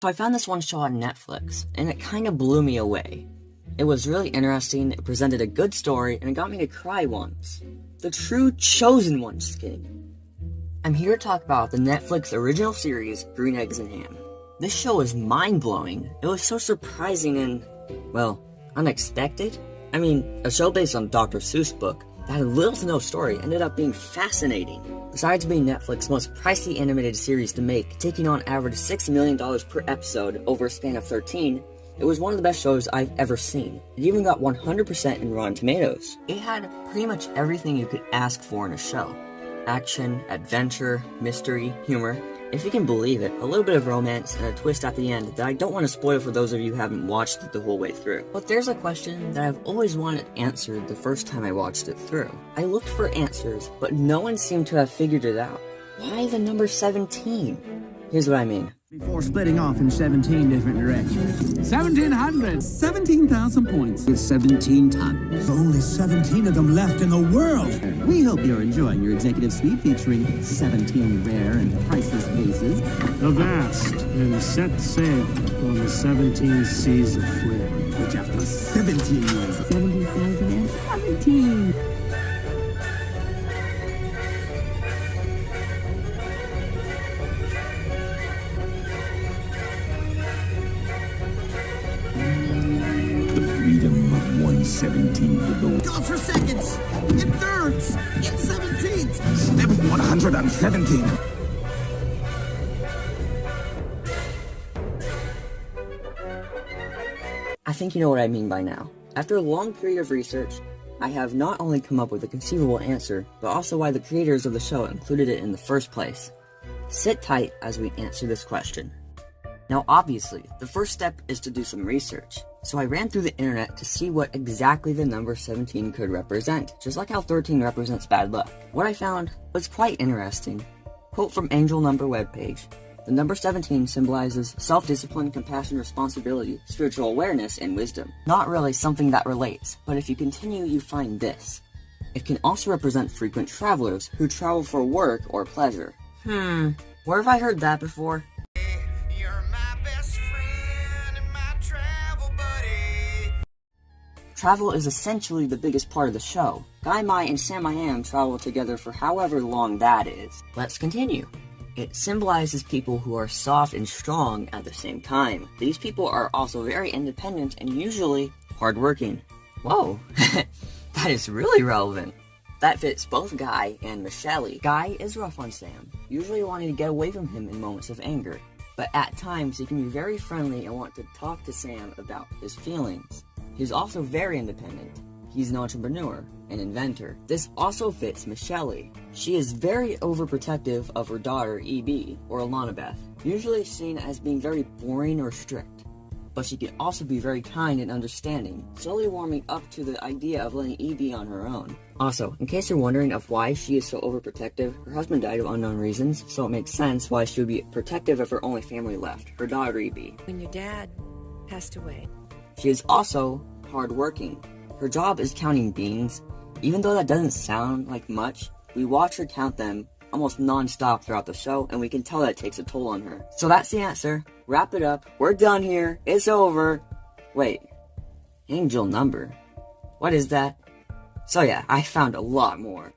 So I found this one show on Netflix, and it kind of blew me away. It was really interesting, it presented a good story, and it got me to cry once. The true chosen one, just kidding. I'm here to talk about the Netflix original series, Green Eggs and Ham. This show is mind-blowing. It was so surprising and, well, unexpected. I mean, a show based on Dr. Seuss' book that had little to no story ended up being fascinating. Besides being Netflix's most pricey animated series to make, taking on average $6 million per episode over a span of 13, it was one of the best shows I've ever seen. It even got 100% in Rotten Tomatoes. It had pretty much everything you could ask for in a show. Action, adventure, mystery, humor, if you can believe it, a little bit of romance and a twist at the end that I don't want to spoil for those of you who haven't watched it the whole way through. But there's a question that I've always wanted answered the first time I watched it through. I looked for answers, but no one seemed to have figured it out. Why the number 17? Here's what I mean. Before splitting off in 17 different directions. 1,700! 17,000 points. With 17 tons. Only 17 of them left in the world. We hope you're enjoying your executive suite featuring 17 rare and priceless vases. Avast and set sail on the 17 seas of flame. Which after 17 years... 70,017! Freedom of 1/17 of the... Gone for seconds! In thirds! In 17th! Step 117! I think you know what I mean by now. After a long period of research, I have not only come up with a conceivable answer, but also why the creators of the show included it in the first place. Sit tight as we answer this question. Now obviously, the first step is to do some research. So I ran through the internet to see what exactly the number 17 could represent, just like how 13 represents bad luck. What I found was quite interesting. Quote from Angel Number webpage. The number 17 symbolizes self-discipline, compassion, responsibility, spiritual awareness, and wisdom. Not really something that relates, but if you continue, you find this. It can also represent frequent travelers who travel for work or pleasure. Where have I heard that before? Travel is essentially the biggest part of the show. Guy Mai and Sam I Am travel together for however long that is. Let's continue. It symbolizes people who are soft and strong at the same time. These people are also very independent and usually hardworking. Whoa, that is really relevant. That fits both Guy and Michelle. Guy is rough on Sam, usually wanting to get away from him in moments of anger. But at times he can be very friendly and want to talk to Sam about his feelings. He's also very independent. He's an entrepreneur, an inventor. This also fits Michelle. She is very overprotective of her daughter, EB, or Alana Beth, usually seen as being very boring or strict. But she can also be very kind and understanding, slowly warming up to the idea of letting EB on her own. Also, in case you're wondering of why she is so overprotective, her husband died of unknown reasons, so it makes sense why she would be protective of her only family left, her daughter EB. When your dad passed away. She is also hardworking. Her job is counting beans. Even though that doesn't sound like much, we watch her count them almost non-stop throughout the show, and we can tell that it takes a toll on her. So that's the answer. Wrap it up. We're done here. It's over. Wait. Angel number. What is that? So yeah, I found a lot more.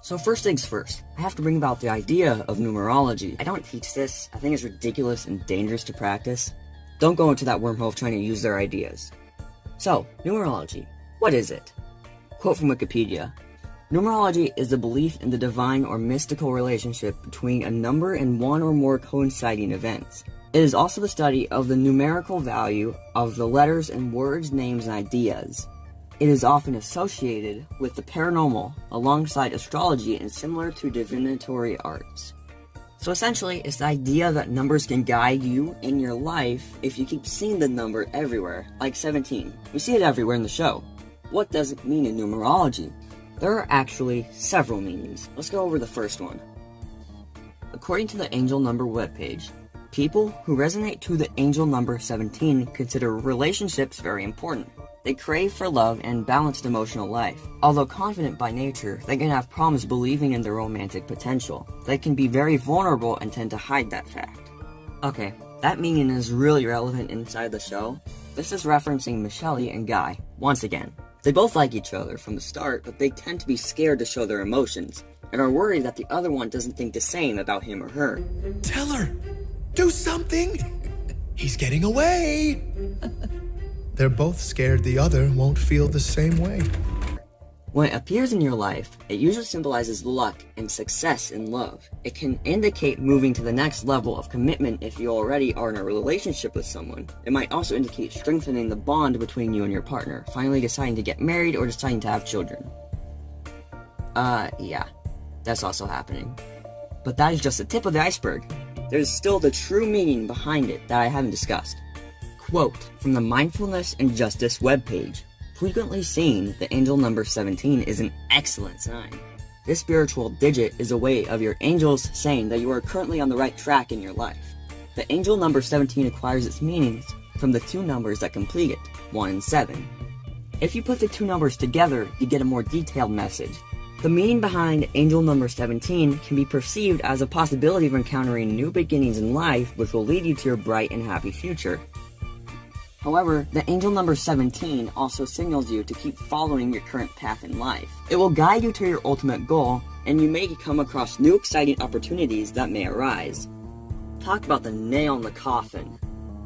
So first things first, I have to bring about the idea of numerology. I don't teach this. I think it's ridiculous and dangerous to practice. Don't go into that wormhole trying to use their ideas. So, numerology. What is it? Quote from Wikipedia. Numerology is the belief in the divine or mystical relationship between a number and one or more coinciding events. It is also the study of the numerical value of the letters and words, names, and ideas. It is often associated with the paranormal, alongside astrology and similar to divinatory arts. So essentially, it's the idea that numbers can guide you in your life if you keep seeing the number everywhere, like 17. We see it everywhere in the show. What does it mean in numerology? There are actually several meanings. Let's go over the first one. According to the Angel Number webpage, people who resonate to the angel number 17 consider relationships very important. They crave for love and balanced emotional life. Although confident by nature, they can have problems believing in their romantic potential. They can be very vulnerable and tend to hide that fact. Okay, That meaning is really relevant inside the show. This is referencing Michelle and Guy, once again. They both like each other from the start, but they tend to be scared to show their emotions, and are worried that the other one doesn't think the same about him or her. Tell her! Do something! He's getting away! They're both scared the other won't feel the same way. When it appears in your life, it usually symbolizes luck and success in love. It can indicate moving to the next level of commitment if you already are in a relationship with someone. It might also indicate strengthening the bond between you and your partner, finally deciding to get married or deciding to have children. Yeah, that's also happening. But that is just the tip of the iceberg. There's still the true meaning behind it that I haven't discussed. Quote from the Mindfulness and Justice webpage. Frequently seen, the angel number 17 is an excellent sign. This spiritual digit is a way of your angels saying that you are currently on the right track in your life. The angel number 17 acquires its meanings from the two numbers that complete it, 1 and 7. If you put the two numbers together, you get a more detailed message. The meaning behind angel number 17 can be perceived as a possibility of encountering new beginnings in life which will lead you to your bright and happy future. However, the angel number 17 also signals you to keep following your current path in life. It will guide you to your ultimate goal, and you may come across new exciting opportunities that may arise. Talk about the nail in the coffin.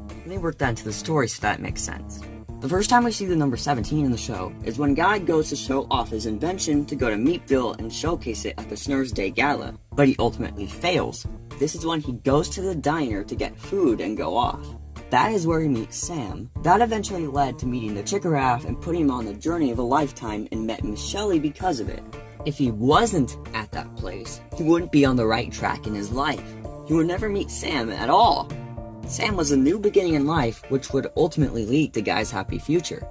Let me work that into the story so that makes sense. The first time we see the number 17 in the show is when Guy goes to show off his invention to go to Meatville and showcase it at the Snur's Day Gala, but he ultimately fails. This is when he goes to the diner to get food and go off. That is where he meets Sam. That eventually led to meeting the Chickaraff and putting him on the journey of a lifetime, and met Michelle because of it. If he wasn't at that place, he wouldn't be on the right track in his life. He would never meet Sam at all. Sam was a new beginning in life which would ultimately lead to Guy's happy future.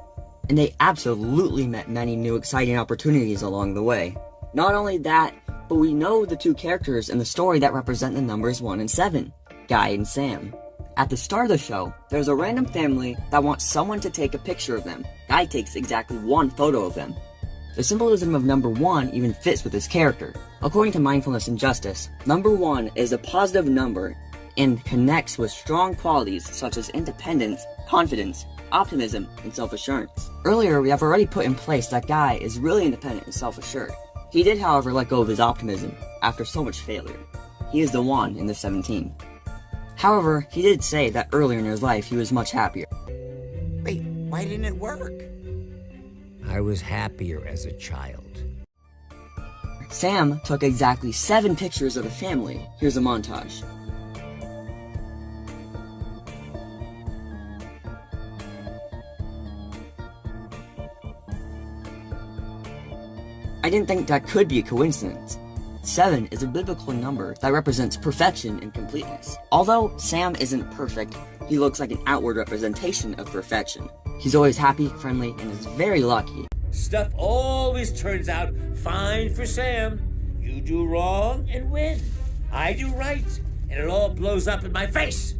And they absolutely met many new exciting opportunities along the way. Not only that, but we know the two characters in the story that represent the numbers 1 and 7, Guy and Sam. At the start of the show, there's a random family that wants someone to take a picture of them. Guy takes exactly one photo of them. The symbolism of number 1 even fits with his character. According to Mindfulness and Justice, number 1 is a positive number and connects with strong qualities such as independence, confidence, optimism, and self-assurance. Earlier, we have already put in place that Guy is really independent and self-assured. He did, however, let go of his optimism after so much failure. He is the one in the 17. However, he did say that earlier in his life he was much happier. Wait, why didn't it work? I was happier as a child. Sam took exactly 7 pictures of the family. Here's a montage. I didn't think that could be a coincidence. 7 is a biblical number that represents perfection and completeness. Although Sam isn't perfect, he looks like an outward representation of perfection. He's always happy, friendly, and is very lucky. Stuff always turns out fine for Sam. You do wrong and win. I do right, and it all blows up in my face.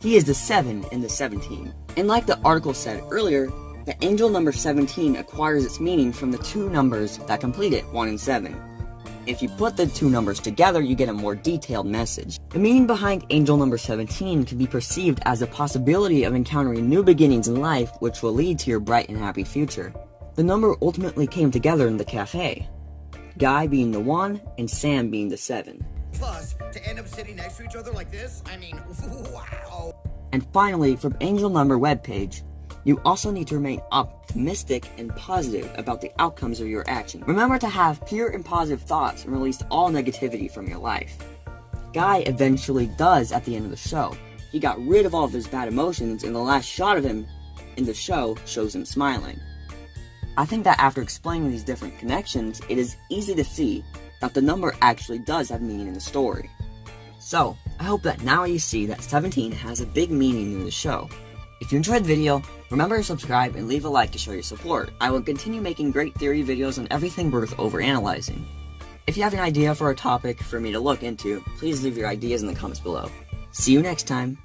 He is the 7 in the 17. And like the article said earlier, the angel number 17 acquires its meaning from the two numbers that complete it, 1 and 7. If you put the two numbers together, you get a more detailed message. The meaning behind angel number 17 can be perceived as a possibility of encountering new beginnings in life which will lead to your bright and happy future. The number ultimately came together in the cafe, Guy being the 1 and Sam being the 7. Plus, to end up sitting next to each other like this, I mean, wow. And finally, from angel number webpage, you also need to remain optimistic and positive about the outcomes of your action. Remember to have pure and positive thoughts and release all negativity from your life. Guy eventually does at the end of the show. He got rid of all of his bad emotions, and the last shot of him in the show shows him smiling. I think that after explaining these different connections, it is easy to see that the number actually does have meaning in the story. So, I hope that now you see that 17 has a big meaning in the show. If you enjoyed the video, remember to subscribe and leave a like to show your support. I will continue making great theory videos on everything worth overanalyzing. If you have an idea for a topic for me to look into, please leave your ideas in the comments below. See you next time.